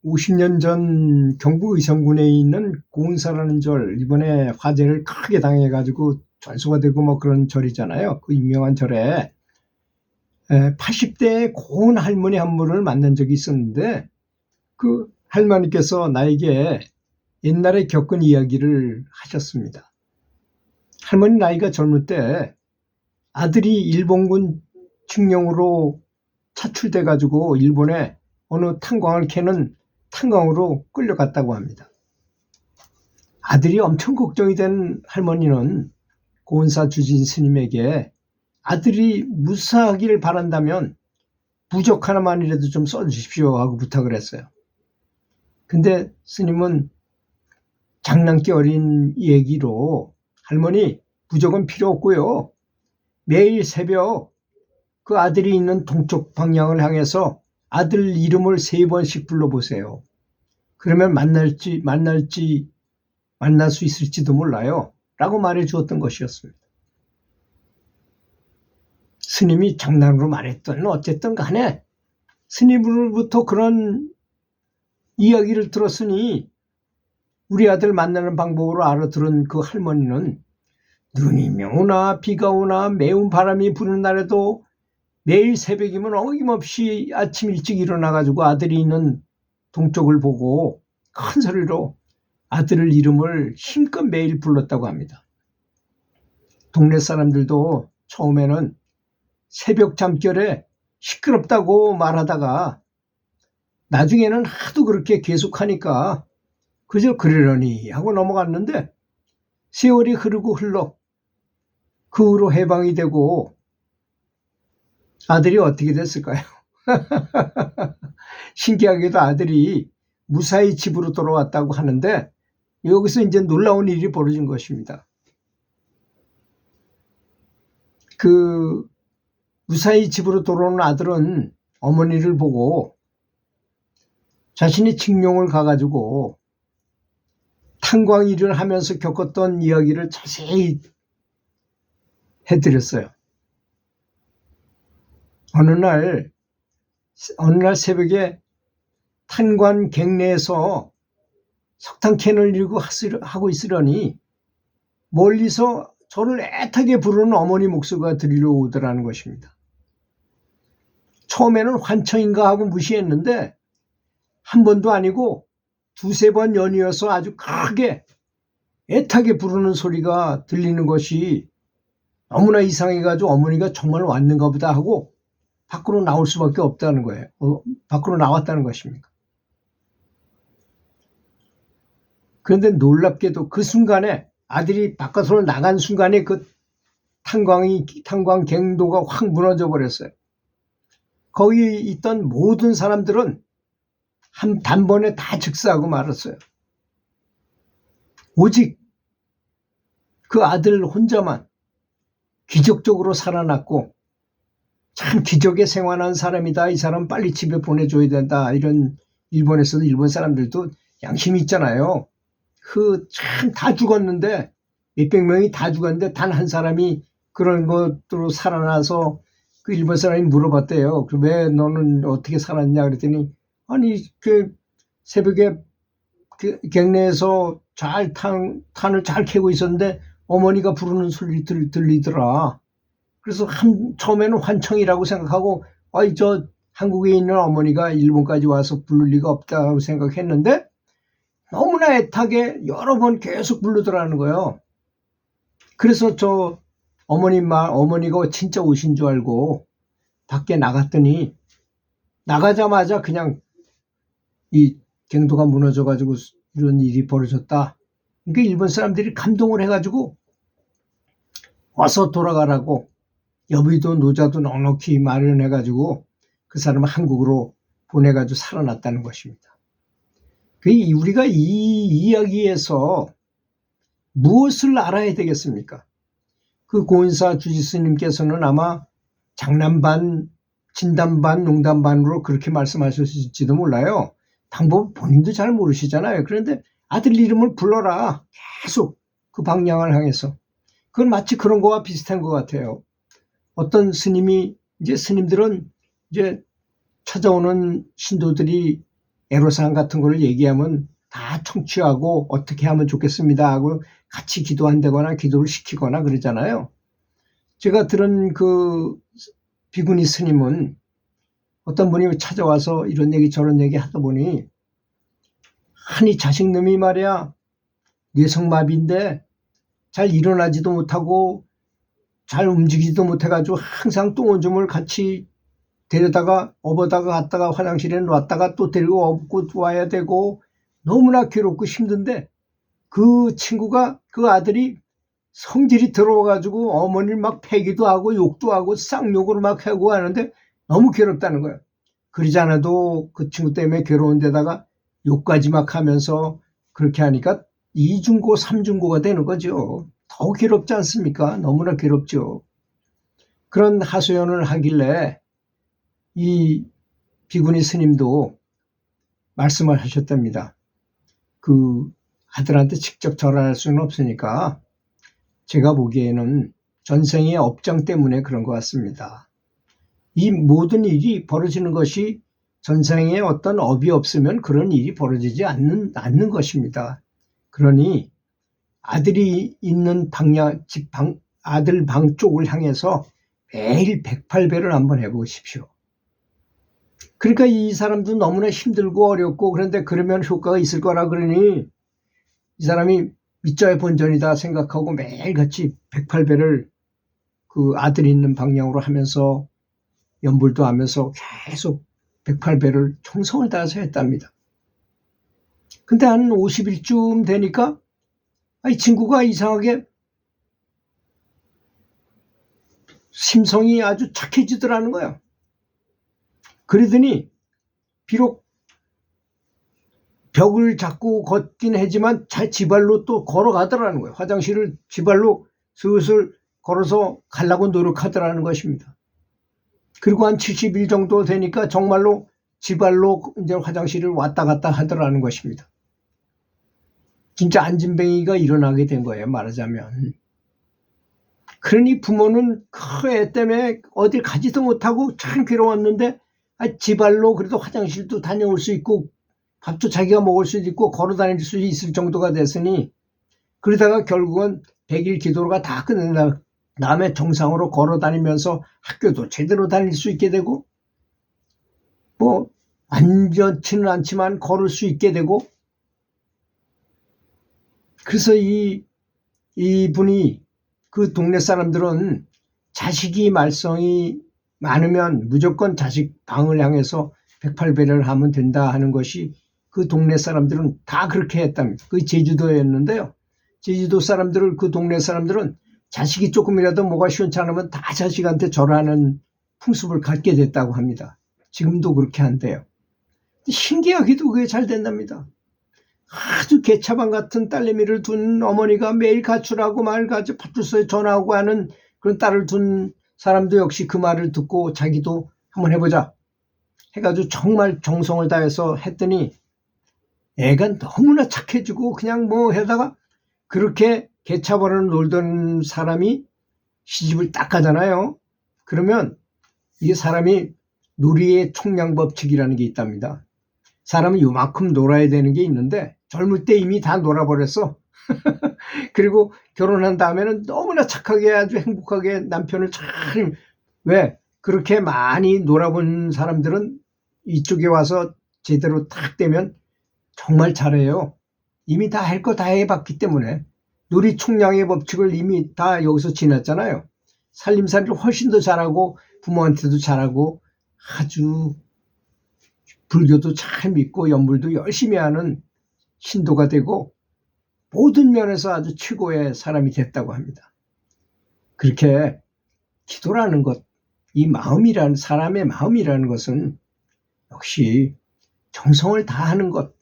50년 전 경북 의성군에 있는 고운사라는 절, 이번에 화재를 크게 당해가지고 전소가 되고 뭐 그런 절이잖아요. 그 유명한 절에 80대의 고운 할머니 한 분을 만난 적이 있었는데, 그 할머니께서 나에게 옛날에 겪은 이야기를 하셨습니다. 할머니 나이가 젊을 때 아들이 일본군 칙령으로 차출돼가지고 일본에 어느 탄광을 캐는 탄광으로 끌려갔다고 합니다. 아들이 엄청 걱정이 된 할머니는 고운사 주진 스님에게 아들이 무사하기를 바란다면 부적 하나만이라도 좀 써주십시오 하고 부탁을 했어요. 근데 스님은 장난기 어린 얘기로 할머니 부적은 필요 없고요. 매일 새벽 그 아들이 있는 동쪽 방향을 향해서 아들 이름을 3번씩 불러보세요. 그러면 만날 수 있을지도 몰라요. 라고 말해 주었던 것이었습니다. 스님이 장난으로 말했던 어쨌든 간에 스님으로부터 그런 이야기를 들었으니 우리 아들 만나는 방법으로 알아들은 그 할머니는 눈이 오나 비가 오나 매운 바람이 부는 날에도 매일 새벽이면 어김없이 아침 일찍 일어나가지고 아들이 있는 동쪽을 보고 큰 소리로 아들 이름을 힘껏 매일 불렀다고 합니다. 동네 사람들도 처음에는 새벽 잠결에 시끄럽다고 말하다가 나중에는 하도 그렇게 계속하니까 그저 그러려니 하고 넘어갔는데, 세월이 흐르고 흘러 그 후로 해방이 되고 아들이 어떻게 됐을까요? 신기하게도 아들이 무사히 집으로 돌아왔다고 하는데, 여기서 이제 놀라운 일이 벌어진 것입니다. 그 무사히 집으로 돌아오는 아들은 어머니를 보고 자신이 칙룡을 가가지고 탄광 일을 하면서 겪었던 이야기를 자세히 해드렸어요. 어느 날 새벽에 탄광 갱내에서 석탄캔을 들고 하고 있으려니 멀리서 저를 애타게 부르는 어머니 목소리가 들려오더라는 것입니다. 처음에는 환청인가 하고 무시했는데 한 번도 아니고 2-3번 연이어서 아주 크게 애타게 부르는 소리가 들리는 것이 너무나 이상해가지고 어머니가 정말 왔는가 보다 하고 밖으로 나올 수밖에 없다는 거예요. 밖으로 나왔다는 것입니다. 그런데 놀랍게도 그 순간에 아들이 바깥으로 나간 순간에 그 탄광 갱도가 확 무너져 버렸어요. 거기 있던 모든 사람들은 단번에 다 즉사하고 말았어요. 오직 그 아들 혼자만 기적적으로 살아났고, 참 기적에 생활한 사람이다. 이 사람 빨리 집에 보내줘야 된다. 이런 일본에서도 일본 사람들도 양심이 있잖아요. 참 다 죽었는데, 몇백 명이 다 죽었는데 단 한 사람이 그런 것으로 살아나서 그 일본 사람이 물어봤대요. 왜 너는 어떻게 살았냐 그랬더니, 아니 새벽에 갱내에서 탄을 잘 캐고 있었는데 어머니가 부르는 소리 들리더라. 그래서 처음에는 환청이라고 생각하고 저 한국에 있는 어머니가 일본까지 와서 부를 리가 없다고 생각했는데 너무나 애타게 여러 번 계속 부르더라는 거예요. 그래서 저 어머니가 진짜 오신 줄 알고 밖에 나갔더니 나가자마자 그냥 이 갱도가 무너져가지고 이런 일이 벌어졌다. 그러니까 일본 사람들이 감동을 해가지고 어서 돌아가라고 여비도 노자도 넉넉히 마련해가지고 그 사람을 한국으로 보내가지고 살아났다는 것입니다. 우리가 이 이야기에서 무엇을 알아야 되겠습니까? 그 고운사 주지스님께서는 아마 장난 반, 진담 반, 농담 반으로 그렇게 말씀하셨을지도 몰라요. 방법 본인도 잘 모르시잖아요. 그런데 아들 이름을 불러라. 계속 그 방향을 향해서. 그건 마치 그런 거와 비슷한 것 같아요. 어떤 스님들은 이제 찾아오는 신도들이 애로사항 같은 걸 얘기하면 다 청취하고 어떻게 하면 좋겠습니다 하고 같이 기도한다거나 기도를 시키거나 그러잖아요. 제가 들은 그 비구니 스님은 어떤 분이 찾아와서 이런 얘기 저런 얘기 하다 보니 아니 자식놈이 말이야 뇌성마비인데 잘 일어나지도 못하고 잘 움직이지도 못해가지고 항상 똥오줌을 같이 데려다가 업어다가 갔다가 화장실에 놨다가 또 데리고 업고 와야 되고 너무나 괴롭고 힘든데 그 친구가 그 아들이 성질이 들어와가지고 어머니를 막 패기도 하고 욕도 하고 쌍욕을 막 하고 하는데 너무 괴롭다는 거예요. 그러지 않아도 그 친구 때문에 괴로운 데다가 욕까지 막 하면서 그렇게 하니까 이중고 삼중고가 되는 거죠. 더 괴롭지 않습니까? 너무나 괴롭죠. 그런 하소연을 하길래 이 비구니 스님도 말씀을 하셨답니다. 그 아들한테 직접 절할 수는 없으니까 제가 보기에는 전생의 업장 때문에 그런 것 같습니다. 이 모든 일이 벌어지는 것이 전생에 어떤 업이 없으면 그런 일이 벌어지지 않는 것입니다. 그러니 아들이 있는 아들 방 쪽을 향해서 매일 108배를 한번 해보십시오. 그러니까 이 사람도 너무나 힘들고 어렵고 그런데 그러면 효과가 있을 거라 그러니 이 사람이 밑자의 본전이다 생각하고 매일같이 108배를 그 아들이 있는 방향으로 하면서 연불도 하면서 계속 108배를 총성을 다해서 했답니다. 근데 한 50일쯤 되니까 이 친구가 이상하게 심성이 아주 착해지더라는 거예요. 그러더니 비록 벽을 잡고 걷긴 하지만 지발로 또 걸어가더라는 거예요. 화장실을 지발로 슬슬 걸어서 가려고 노력하더라는 것입니다. 그리고 한 70일 정도 되니까 정말로 지발로 이제 화장실을 왔다 갔다 하더라는 것입니다. 진짜 안진뱅이가 일어나게 된 거예요, 말하자면. 그러니 부모는 그 애 때문에 어딜 가지도 못하고 참 괴로웠는데 지발로 그래도 화장실도 다녀올 수 있고 밥도 자기가 먹을 수도 있고 걸어 다닐 수 있을 정도가 됐으니 그러다가 결국은 100일 기도가 다 끝낸 다음에 정상으로 걸어 다니면서 학교도 제대로 다닐 수 있게 되고 뭐 완전치는 않지만 걸을 수 있게 되고 그래서 이분이 그 동네 사람들은 자식이 말썽이 많으면 무조건 자식 방을 향해서 108배를 하면 된다 하는 것이 그 동네 사람들은 다 그렇게 했답니다. 그 제주도였는데요. 제주도 사람들을 그 동네 사람들은 자식이 조금이라도 뭐가 시원찮으면 다 자식한테 절하는 풍습을 갖게 됐다고 합니다. 지금도 그렇게 한대요. 신기하게도 그게 잘 된답니다. 아주 개차반 같은 딸내미를 둔 어머니가 매일 가출하고 말가지 파출소에 전화하고 하는 그런 딸을 둔 사람도 역시 그 말을 듣고 자기도 한번 해보자 해가지고 정말 정성을 다해서 했더니 애가 너무나 착해지고 그냥 뭐 하다가 그렇게 개차반으로 놀던 사람이 시집을 딱 가잖아요. 그러면 이 사람이 놀이의 총량법칙이라는 게 있답니다. 사람은 요만큼 놀아야 되는 게 있는데 젊을 때 이미 다 놀아버렸어. 그리고 결혼한 다음에는 너무나 착하게 아주 행복하게 남편을 잘 왜 그렇게 많이 놀아본 사람들은 이쪽에 와서 제대로 딱 되면 정말 잘해요. 이미 다 할 거 다 해봤기 때문에 놀이 총량의 법칙을 이미 다 여기서 지났잖아요. 살림살이를 훨씬 더 잘하고 부모한테도 잘하고 아주 불교도 잘 믿고 연불도 열심히 하는 신도가 되고 모든 면에서 아주 최고의 사람이 됐다고 합니다. 그렇게 기도라는 것, 이 마음이라는 사람의 마음이라는 것은 역시 정성을 다하는 것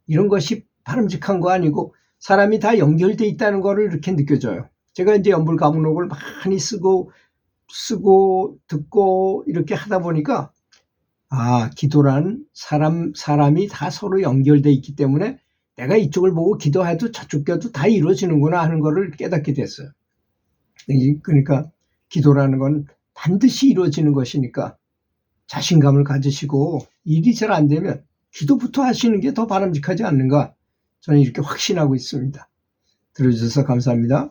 이런 것이 바람직한 거 아니고 사람이 다 연결돼 있다는 거를 이렇게 느껴져요. 제가 이제 연불가문록을 많이 쓰고 듣고 이렇게 하다 보니까 기도란 사람이 다 서로 연결돼 있기 때문에 내가 이쪽을 보고 기도해도 저쪽 겨도 다 이루어지는구나 하는 거를 깨닫게 됐어요. 그러니까 기도라는 건 반드시 이루어지는 것이니까 자신감을 가지시고 일이 잘 안 되면 기도부터 하시는 게 더 바람직하지 않는가, 저는 이렇게 확신하고 있습니다. 들어주셔서 감사합니다.